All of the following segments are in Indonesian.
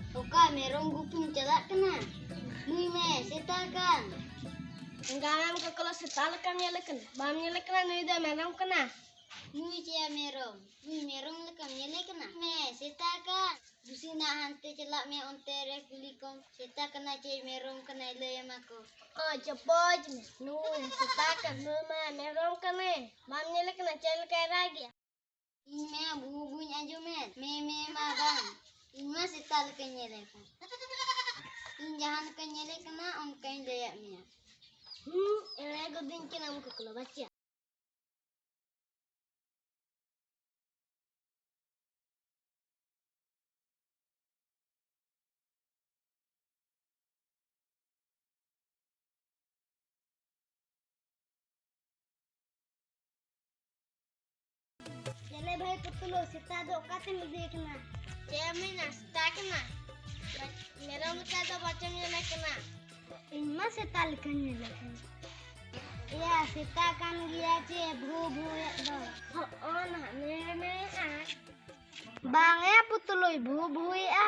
Oka merong gupin celak kena. Nui me setakan. Enggalan ke kalau setalakan nyelekan. Bam nyelekan nui dah merong kena. Nui cia merong. Nui merong lekam nyele kena. Me setakan. Busina hante celak me ontere kulikom. Setakan aja merong kena ilayam aku. Oh cepot nui setakan nui me merong kena. Bam nyelekan celak lagi. Ini me bubunya aja me madam. Ima setal kenyele kan. Injahan kenyele kena on kain dayak mia. Ele godin kena muka kula baca. Ele bhai putulo sita do katin dekna. Cemina sita kena. Merong sita do bacam nyele kena. Ima setal kenyele kan. Ya sita kan gila cie bu ya do. Oh nah me Bang ya putuloy bu ya.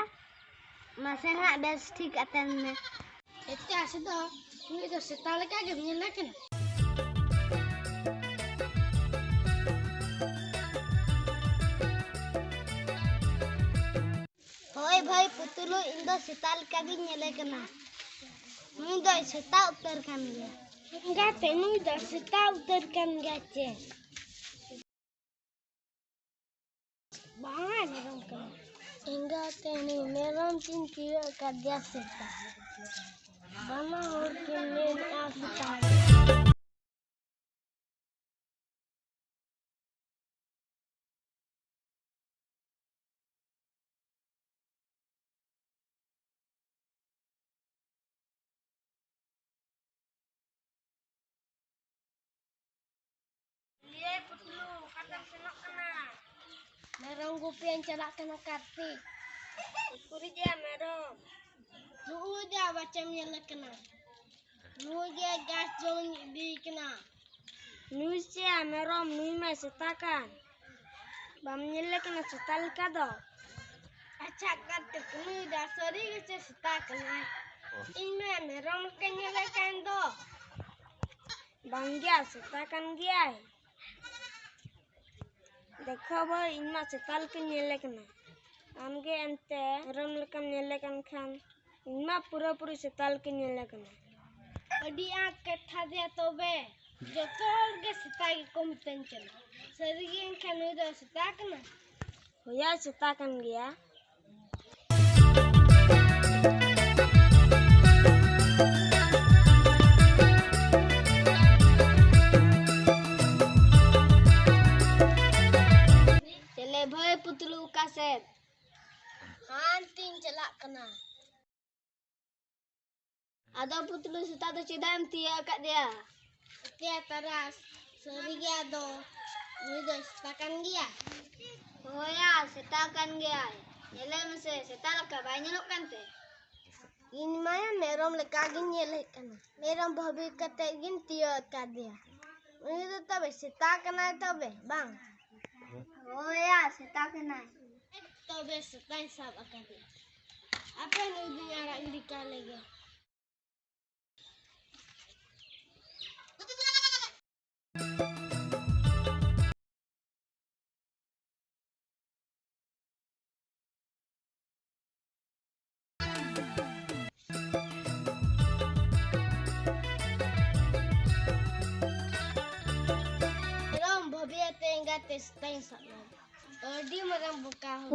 Masih nak bes ঠিক aten me. Itu asdo. Ini do setal kagak nyele kena. भाई पुतलू इन दो सेता लेका गिन नेले कना नुई दो सेता उतर kan गया गाते नुई दो सेता उतर kan गया चे बाहर मेरम कना इंगा तेनी मेरम चिन किया का दिया सेता बना और के ले आ सेता Liye putlu kadang senok kena. Merong gupian celak kena kartik. Ukuri dia merong. Nuhu dia macam yang kena. Nuhu dia gas jong di kena. Nuhu dia merong nuhu mai setakan. Bam nyele kena setal kado. Acak kartik nuhu dia sorry kece setakan. Ini merong kenyele kendo. Bang dia setakan dia. देखो भाई इनमा सेताल के नेले कना आमगे अंते रम लकम नेले कन खान इनमा पूरा पूरी सेताल के नेले कना अडी आंख कथा दे तोबे जो तोल के सेता के कमतन चल सरगी खान दो सेता कना होया सेता कन गया भाई पुतलू का सेट हाँ तीन चला कना ada पुतलू सेता तो चिदाम तिया kat dia tiya taras sori gya do nudo setakan gya oh ya setakan gya nyele mese seta ka banyak kan te ini maya merom leka gin nyele kana merom bhabi kate gin tiya kat dia nudo tabe setakan ay tabe bang Oh ya, setak kena. Tobe setai sab akan. Apa yang dunia arak indika lagi? Rom, bobi ate enggak tes tes sab. Di marang buka.